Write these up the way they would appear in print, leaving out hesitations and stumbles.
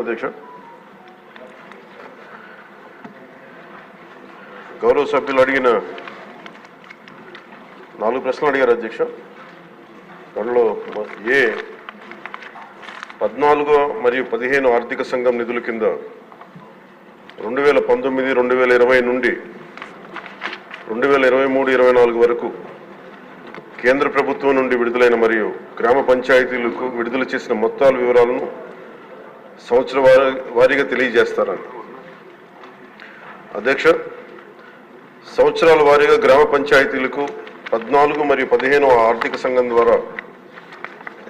అధ్యక్ష, గౌరవ సభ్యులు అడిగిన 4 ప్రశ్నలు అడిగారు అధ్యక్ష. దానిలో 14 మరియు 15 ఆర్థిక సంఘం నిధుల కింద 2019, 2020 నుండి 2023-24 వరకు కేంద్ర ప్రభుత్వం నుండి విడుదలైన మరియు గ్రామ పంచాయతీలకు విడుదల చేసిన మొత్తాల వివరాలను సంవత్సర వారీగా తెలియజేస్తారని. అధ్యక్ష, సంవత్సరాల వారీగా గ్రామ పంచాయతీలకు 14 మరియు 15 ఆర్థిక సంఘం ద్వారా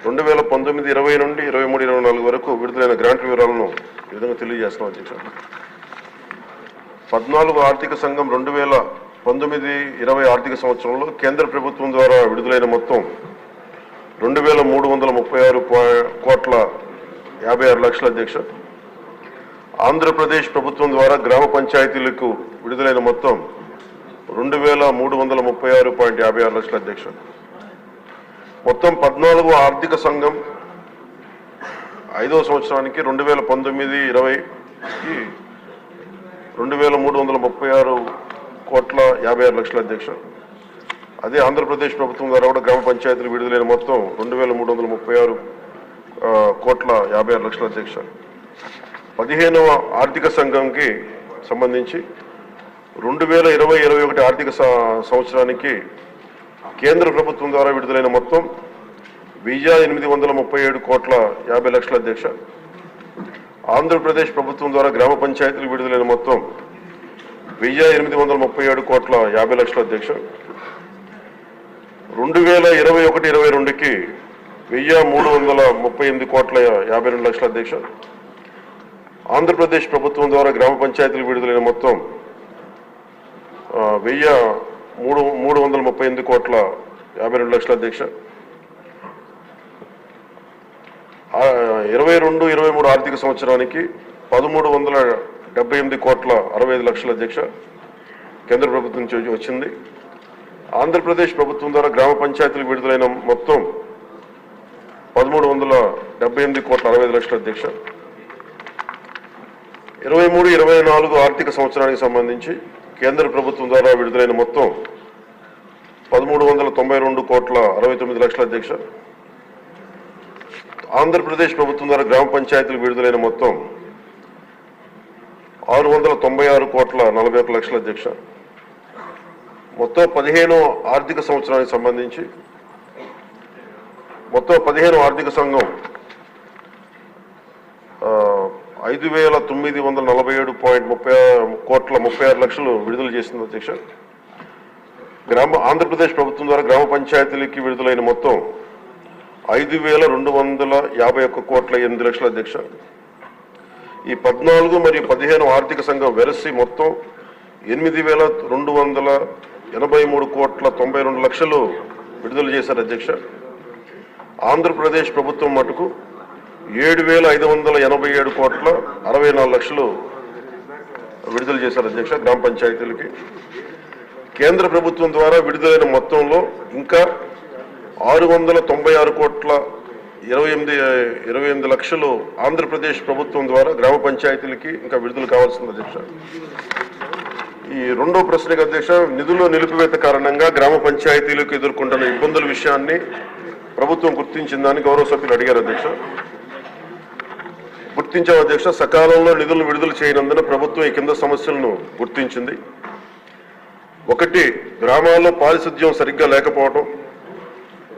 2019, 20 నుండి 23-24 వరకు విడుదలైన గ్రాంట్ వివరాలను ఈ విధంగా తెలియజేస్తాం అధ్యక్ష. 14 ఆర్థిక సంఘం 2019-20 ఆర్థిక సంవత్సరంలో కేంద్ర ప్రభుత్వం ద్వారా విడుదలైన మొత్తం 2,336,56 అధ్యక్ష. ఆంధ్రప్రదేశ్ ప్రభుత్వం ద్వారా గ్రామ పంచాయతీలకు విడుదలైన మొత్తం 2,336,56 అధ్యక్ష. మొత్తం 14 ఆర్థిక సంఘం 5వ సంవత్సరానికి 2019-20కి 2,336,56 అధ్యక్ష. అదే ఆంధ్రప్రదేశ్ ప్రభుత్వం ద్వారా కూడా గ్రామ పంచాయతీలు విడుదలైన మొత్తం 2,336,56 అధ్యక్ష. 15వ ఆర్థిక సంఘంకి సంబంధించి 2020-21 ఆర్థిక సంవత్సరానికి కేంద్ర ప్రభుత్వం ద్వారా విడుదలైన మొత్తం 1,837,50,00,000 అధ్యక్ష. ఆంధ్రప్రదేశ్ ప్రభుత్వం ద్వారా గ్రామ పంచాయతీలు విడుదలైన మొత్తం 1,837,50,00,000 అధ్యక్ష. 2021-22కి 1,338,52,00,000 అధ్యక్ష. ఆంధ్రప్రదేశ్ ప్రభుత్వం ద్వారా గ్రామ పంచాయతీలు విడుదలైన మొత్తం 1,338,52,00,000 అధ్యక్ష. 22-23 ఆర్థిక సంవత్సరానికి 1,378,65,00,000 అధ్యక్ష కేంద్ర ప్రభుత్వం నుంచి వచ్చింది. ఆంధ్రప్రదేశ్ ప్రభుత్వం ద్వారా గ్రామ పంచాయతీలు విడుదలైన మొత్తం 1,378,60,00,000 అధ్యక్ష. 23-24 ఆర్థిక సంవత్సరానికి సంబంధించి కేంద్ర ప్రభుత్వం ద్వారా విడుదలైన మొత్తం 1,392,69,00,000 అధ్యక్ష. ఆంధ్రప్రదేశ్ ప్రభుత్వం ద్వారా గ్రామ పంచాయతీలు విడుదలైన మొత్తం 696,41,40,00,000 అధ్యక్ష. మొత్తం 15 ఆర్థిక సంవత్సరానికి సంబంధించి మొత్తం 15 ఆర్థిక సంఘం 5,947,36,00,000 విడుదల చేసింది అధ్యక్ష. ఆంధ్రప్రదేశ్ ప్రభుత్వం ద్వారా గ్రామ పంచాయతీలకి విడుదలైన మొత్తం 5,251,08,00,000 అధ్యక్ష. ఈ 14 మరియు 15 ఆర్థిక సంఘం వెరసి మొత్తం 8,283,92,00,000 విడుదల చేశారు అధ్యక్ష. ఆంధ్రప్రదేశ్ ప్రభుత్వం మటుకు 7,587,64,00,000 విడుదల చేశారు అధ్యక్ష గ్రామ పంచాయతీలకి. కేంద్ర ప్రభుత్వం ద్వారా విడుదలైన మొత్తంలో ఇంకా 696,28,28,00,000 ఆంధ్రప్రదేశ్ ప్రభుత్వం ద్వారా గ్రామ పంచాయతీలకి ఇంకా విడుదల కావాల్సింది అధ్యక్ష. ఈ రెండో ప్రశ్నకు అధ్యక్ష, నిధుల నిలిపివేత కారణంగా గ్రామ పంచాయతీలకు ఎదుర్కొంటున్న ఇబ్బందుల విషయాన్ని ప్రభుత్వం గుర్తించిందని గౌరవ సభ్యులు అడిగారు అధ్యక్ష. గుర్తించాం అధ్యక్ష. సకాలంలో నిధులను విడుదల చేయనందున ప్రభుత్వం ఈ కింద సమస్యలను గుర్తించింది. 1, గ్రామాల్లో పారిశుద్ధ్యం సరిగ్గా లేకపోవడం,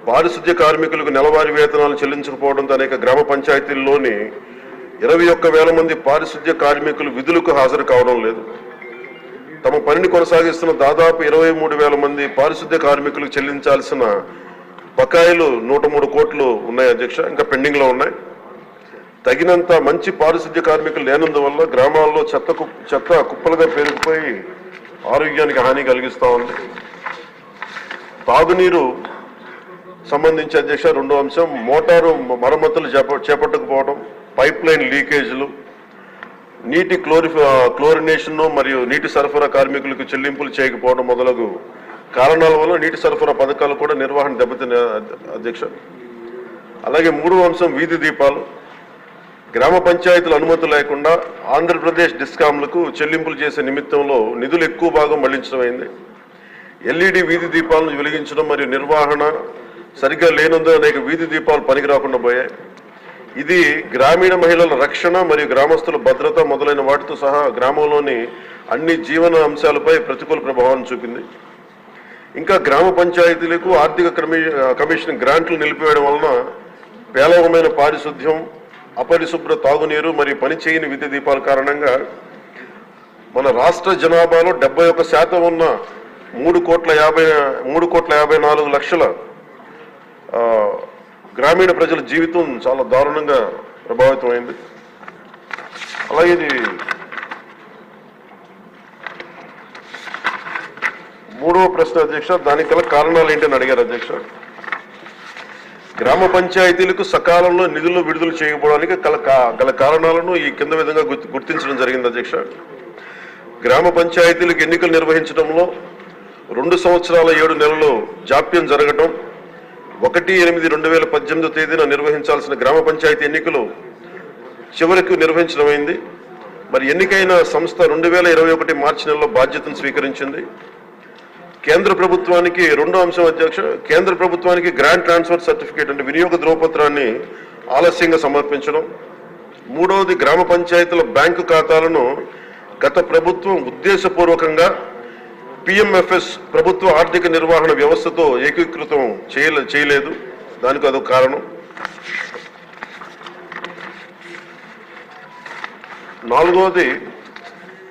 పారిశుద్ధ్య కార్మికులకు నెలవారీ వేతనాలు చెల్లించకపోవడంతో అనేక గ్రామ పంచాయతీల్లోని 21,000 మంది పారిశుద్ధ్య కార్మికులు విధులకు హాజరు కావడం లేదు. తమ పనిని కొనసాగిస్తున్న దాదాపు 23,000 మంది పారిశుద్ధ్య కార్మికులకు చెల్లించాల్సిన బకాయిలు 103 కోట్లు ఉన్నాయి అధ్యక్ష, ఇంకా పెండింగ్లో ఉన్నాయి. తగినంత మంచి పారిశుద్ధ్య కార్మికులు లేనందువల్ల గ్రామాల్లో చెత్త కుప్పలుగా పెరిగిపోయి ఆరోగ్యానికి హాని కలిగిస్తూ ఉంది. తాగునీరు సంబంధించి అధ్యక్ష రెండో అంశం, మోటారు మరమ్మతులు చేపట్టకపోవడం, పైప్ లైన్ లీకేజీలు, నీటి క్లోరినేషన్ మరియు నీటి సరఫరా కార్మికులకు చెల్లింపులు చేయకపోవడం మొదలగు కారణాల వల్ల నీటి సరఫరా పథకాలు కూడా నిర్వహణ దెబ్బతిన్న అధ్యక్ష. అలాగే 3వ అంశం, వీధి దీపాలు. గ్రామ పంచాయతీల అనుమతి లేకుండా ఆంధ్రప్రదేశ్ డిస్కాంలకు చెల్లింపులు చేసే నిమిత్తంలో నిధులు ఎక్కువ భాగం మళ్లించడమైంది. ఎల్ఈడి వీధి దీపాలను వెలిగించడం మరియు నిర్వహణ సరిగ్గా లేనందున అనేక వీధి దీపాలు పనికి రాకుండా పోయాయి. ఇది గ్రామీణ మహిళల రక్షణ మరియు గ్రామస్తుల భద్రత మొదలైన వాటితో సహా గ్రామంలోని అన్ని జీవన అంశాలపై ప్రతికూల ప్రభావాన్ని చూపింది. ఇంకా గ్రామ పంచాయతీలకు ఆర్థిక కమిషన్ గ్రాంట్లు నిలిపివేయడం వలన పేలవమైన పారిశుద్ధ్యం, అపరిశుభ్ర తాగునీరు మరియు పనిచేయని విద్యుత్ దీపాల కారణంగా మన రాష్ట్ర జనాభాలో 71% ఉన్న 3,54,00,000 గ్రామీణ ప్రజల జీవితం చాలా దారుణంగా ప్రభావితమైంది. అలాగే ఇది 3వ ప్రశ్న అధ్యక్ష, దానికి గల కారణాలు ఏంటని అడిగారు అధ్యక్ష. గ్రామ పంచాయతీలకు సకాలంలో నిధులు విడుదల చేయకపోవడానికి గల కారణాలను ఈ కింద విధంగా గుర్తించడం జరిగింది అధ్యక్ష. గ్రామ పంచాయతీలకు ఎన్నికలు నిర్వహించడంలో 2 సంవత్సరాల 7 నెలలు జాప్యం జరగడం, 1/8/2018 తేదీన నిర్వహించాల్సిన గ్రామ పంచాయతీ ఎన్నికలు చివరికి నిర్వహించడమైంది. మరి ఎన్నికైన సంస్థ 2021 మార్చి నెలలో బాధ్యతను స్వీకరించింది. కేంద్ర ప్రభుత్వానికి 2వ అంశం అధ్యక్ష, కేంద్ర ప్రభుత్వానికి గ్రాంట్ ట్రాన్స్ఫర్ సర్టిఫికేట్ అంటే వినియోగ ధ్రువపత్రాన్ని ఆలస్యంగా సమర్పించడం. 3వది గ్రామ పంచాయతీల బ్యాంకు ఖాతాలను గత ప్రభుత్వం ఉద్దేశపూర్వకంగా పిఎంఎఫ్ఎస్ ప్రభుత్వ ఆర్థిక నిర్వహణ వ్యవస్థతో ఏకీకృతం చేయలేదు. దానికి అదొక కారణం. 4వది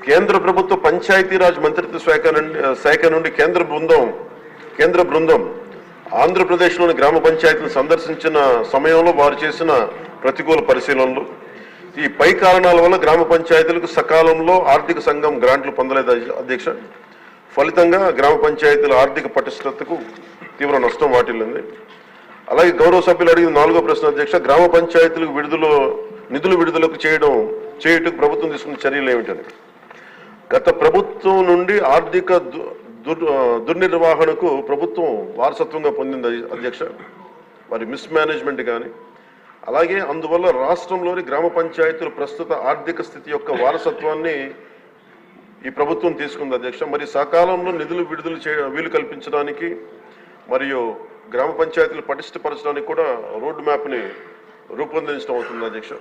కేంద్ర ప్రభుత్వ పంచాయతీరాజ్ మంత్రిత్వ శాఖ నుండి కేంద్ర బృందం ఆంధ్రప్రదేశ్లోని గ్రామ పంచాయతీలను సందర్శించిన సమయంలో వారు చేసిన ప్రతికూల పరిశీలనలు. ఈ పై కారణాల వల్ల గ్రామ పంచాయతీలకు సకాలంలో ఆర్థిక సంఘం గ్రాంట్లు పొందలేదు అధ్యక్ష. ఫలితంగా గ్రామ పంచాయతీల ఆర్థిక పటిష్టతకు తీవ్ర నష్టం వాటిల్లింది. అలాగే గౌరవ సభ్యులు అడిగిన 4వ ప్రశ్న అధ్యక్ష, గ్రామ పంచాయతీలకు నిధులు విడుదలకు చేయుటకు ప్రభుత్వం తీసుకున్న చర్యలు ఏమిటని. గత ప్రభుత్వం నుండి ఆర్థిక దుర్నిర్వహణకు ప్రభుత్వం వారసత్వంగా పొందింది అధ్యక్ష. మరి మిస్మేనేజ్మెంట్ కానీ, అలాగే అందువల్ల రాష్ట్రంలోని గ్రామ పంచాయతీల ప్రస్తుత ఆర్థిక స్థితి యొక్క వారసత్వాన్ని ఈ ప్రభుత్వం తీసుకుంది అధ్యక్ష. మరి సకాలంలో నిధులు విడుదల వీలు కల్పించడానికి మరియు గ్రామ పంచాయతీలు పటిష్టపరచడానికి కూడా రోడ్ మ్యాప్ని రూపొందించడం అవుతుంది అధ్యక్ష.